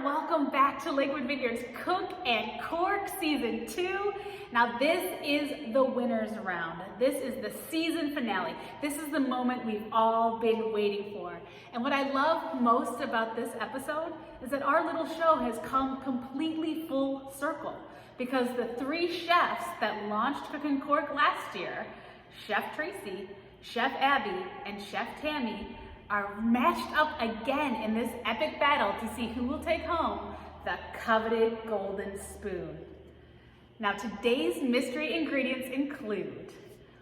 Welcome back to Lakewood Vineyards Cook and Cork Season 2. Now this is the winner's round. This is the season finale. This is the moment we've all been waiting for. And what I love most about this episode is that our little show has come completely full circle, because the three chefs that launched Cook and Cork last year, Chef Tracy, Chef Abby, and Chef Tami, are matched up again in this epic battle to see who will take home the coveted golden spoon. Now today's mystery ingredients include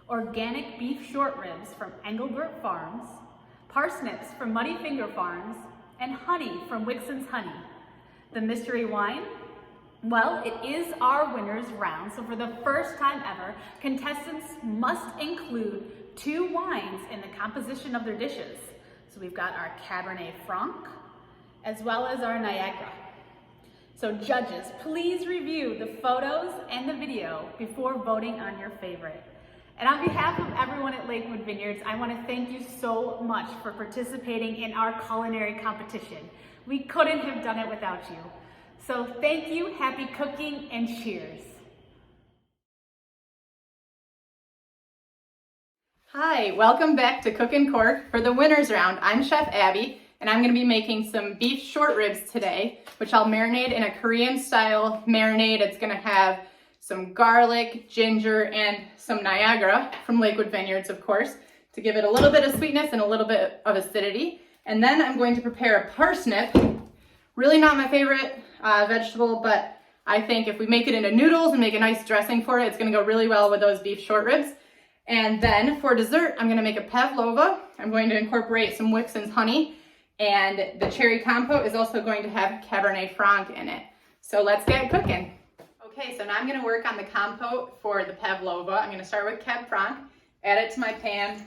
organic beef short ribs from Engelbert Farms, parsnips from Muddy Finger Farms, and honey from Wixon's Honey. The mystery wine? Well, it is our winner's round, so for the first time ever, contestants must include 2 wines in the composition of their dishes. So we've got our Caberent Franc, as well as our Niagara. So judges, please review the photos and the video before voting on your favorite. And on behalf of everyone at Lakewood Vineyards, I want to thank you so much for participating in our culinary competition. We couldn't have done it without you. So thank you, happy cooking, and cheers. Hi, welcome back to Cook and Cork for the winner's round. I'm Chef Abby, and I'm going to be making some beef short ribs today, which I'll marinate in a Korean style marinade. It's going to have some garlic, ginger, and some Niagara from Lakewood Vineyards, of course, to give it a little bit of sweetness and a little bit of acidity. And then I'm going to prepare a parsnip. Really not my favorite vegetable, but I think if we make it into noodles and make a nice dressing for it, it's going to go really well with those beef short ribs. And then for dessert, I'm going to make a pavlova. I'm going to incorporate some Wixon's honey, and the cherry compote is also going to have Cabernet Franc in it. So let's get cooking. Okay, so now I'm going to work on the compote for the pavlova. I'm going to start with Cab Franc, add it to my pan,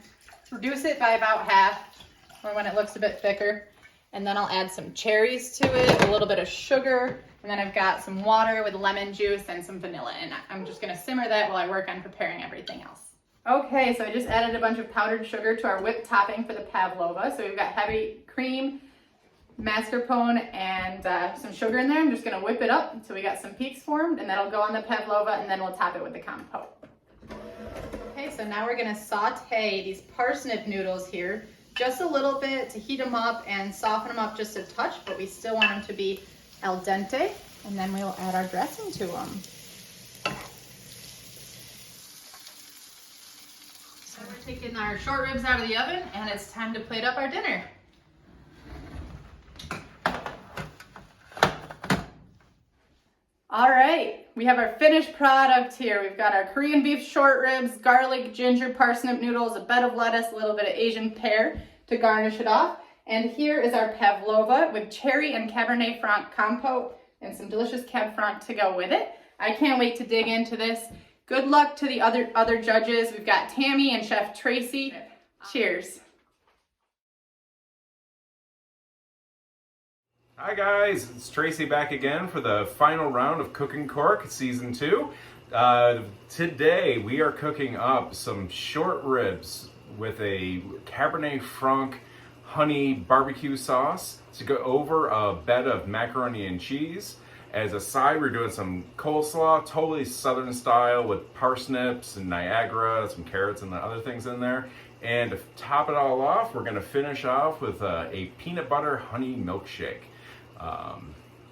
reduce it by about half, or when it looks a bit thicker. And then I'll add some cherries to it, a little bit of sugar, and then I've got some water with lemon juice and some vanilla in it. I'm just going to simmer that while I work on preparing everything else. Okay, so I just added a bunch of powdered sugar to our whipped topping for the pavlova. So we've got heavy cream, mascarpone, and some sugar in there. I'm just gonna whip it up until we got some peaks formed, and that'll go on the pavlova, and then we'll top it with the compote. Okay, so now we're gonna saute these parsnip noodles here just a little bit to heat them up and soften them up just a touch, but we still want them to be al dente, and then we'll add our dressing to them. So we're taking our short ribs out of the oven, and it's time to plate up our dinner. All right, we have our finished product here. We've got our Korean beef short ribs, garlic, ginger, parsnip noodles, a bed of lettuce, a little bit of Asian pear to garnish it off. And here is our pavlova with cherry and Cabernet Franc compote and some delicious Cab Franc to go with it. I can't wait to dig into this. Good luck to the other judges. We've got Tami and Chef Tracy. Cheers. Hi guys, it's Tracy back again for the final round of Cook and Cork Season 2. Today we are cooking up some short ribs with a Cabernet Franc honey barbecue sauce to go over a bed of macaroni and cheese. As a side, we're doing some coleslaw, totally southern style with parsnips and Niagara, some carrots and the other things in there. And to top it all off, we're gonna finish off with a peanut butter honey milkshake.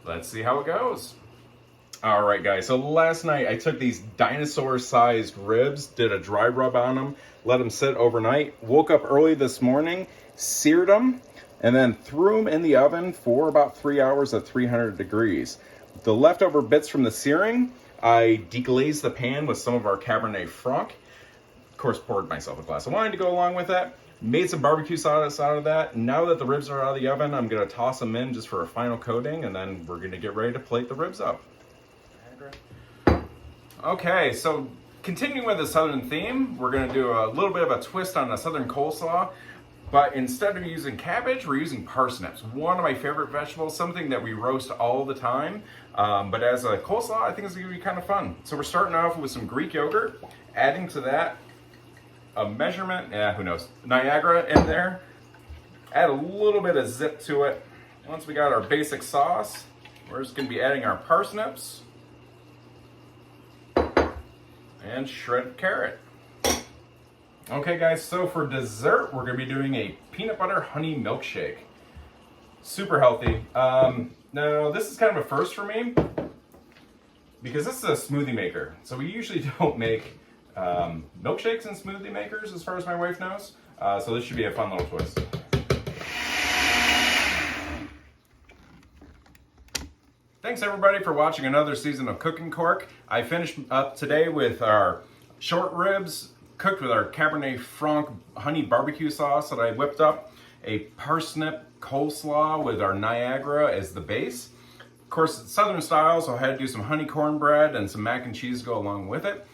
Let's see how it goes. All right, guys, so last night I took these dinosaur-sized ribs, did a dry rub on them, let them sit overnight, woke up early this morning, seared them, and then threw them in the oven for about 3 hours at 300 degrees. The leftover bits from the searing, I deglazed the pan with some of our Cabernet Franc. Of course, poured myself a glass of wine to go along with that. Made some barbecue sauce out of that. Now that the ribs are out of the oven, I'm gonna toss them in just for a final coating, and then we're gonna get ready to plate the ribs up. Okay, so continuing with the southern theme, we're gonna do a little bit of a twist on the southern coleslaw. But instead of using cabbage, we're using parsnips. One of my favorite vegetables, something that we roast all the time. But as a coleslaw, I think it's gonna be kind of fun. So we're starting off with some Greek yogurt, adding to that a measurement, who knows, Niagara in there. Add a little bit of zip to it. Once we got our basic sauce, we're just going to be adding our parsnips and shredded carrot. Okay guys, so for dessert, we're going to be doing a peanut butter honey milkshake. Super healthy. Now, this is kind of a first for me because this is a smoothie maker. So we usually don't make milkshakes in smoothie makers as far as my wife knows. So this should be a fun little twist. Thanks everybody for watching another season of Cooking Cork. I finished up today with our short ribs cooked with our Caberent Franc honey barbecue sauce that I whipped up, a parsnip coleslaw with our Niagara as the base. Of course, it's Southern style, so I had to do some honey cornbread and some mac and cheese to go along with it.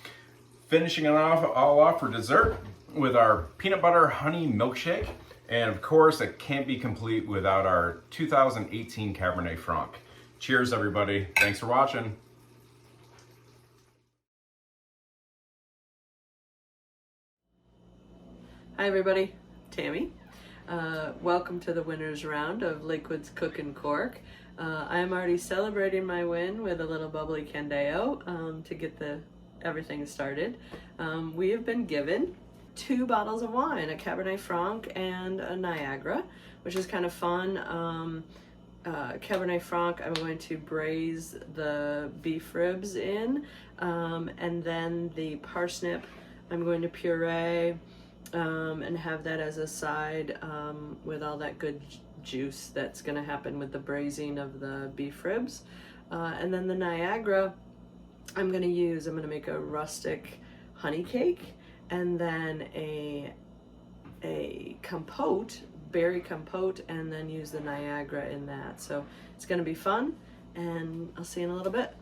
Finishing it all off for dessert with our peanut butter honey milkshake. And of course, it can't be complete without our 2018 Cabernet Franc. Cheers, everybody. Thanks for watching. Hi, everybody. Tammy. Welcome to the winner's round of Lakewood's Cook and Cork. I am already celebrating my win with a little bubbly candeo to get everything started. We have been given 2 bottles of wine, a Cabernet Franc and a Niagara, which is kind of fun. Cabernet Franc, I'm going to braise the beef ribs in, and then the parsnip I'm going to puree and have that as a side with all that good juice that's going to happen with the braising of the beef ribs. And then the Niagara I'm going to make a rustic honey cake and then a compote, berry compote, and then use the Niagara in that. So it's going to be fun, and I'll see you in a little bit.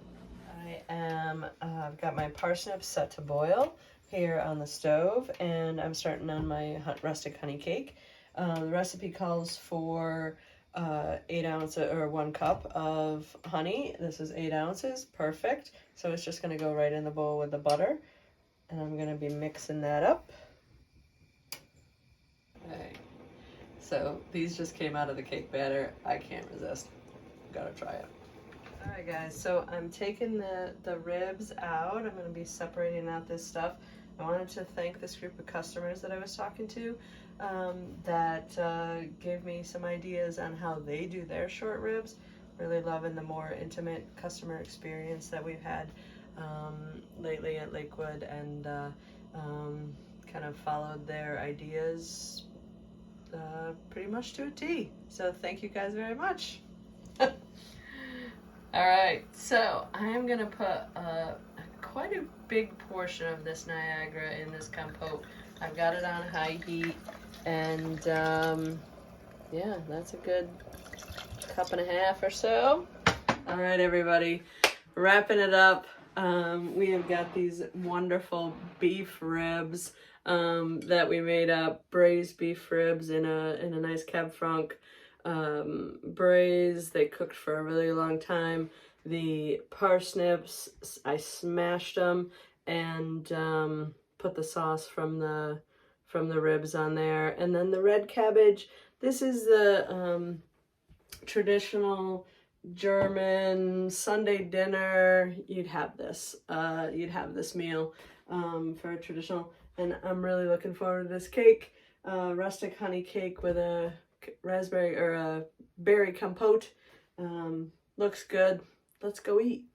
I've got my parsnips set to boil here on the stove, and I'm starting on my rustic honey cake. The recipe calls for 8 ounces or 1 cup of honey. This is 8 ounces, perfect. So it's just going to go right in the bowl with the butter, and I'm going to be mixing that up. Okay. So these just came out of the cake batter. I can't resist. Gotta try it. All right, guys. So I'm taking the ribs out. I'm going to be separating out this stuff. I wanted to thank this group of customers that I was talking to that gave me some ideas on how they do their short ribs. Really loving the more intimate customer experience that we've had lately at Lakewood, and kind of followed their ideas pretty much to a T. So thank you guys very much. All right, so I am gonna put quite a big portion of this Niagara in this compote. I've got it on high heat, and yeah, that's a good 1.5 cups or so. All right, everybody, wrapping it up. We have got these wonderful beef ribs that we made up, braised beef ribs in a nice Cab Franc braise. They cooked for a really long time. The parsnips, I smashed them and put the sauce from the ribs on there. And then the red cabbage. This is the traditional German Sunday dinner. You'd have this meal for a traditional. And I'm really looking forward to this cake, rustic honey cake with a raspberry or a berry compote. Looks good. Let's go eat.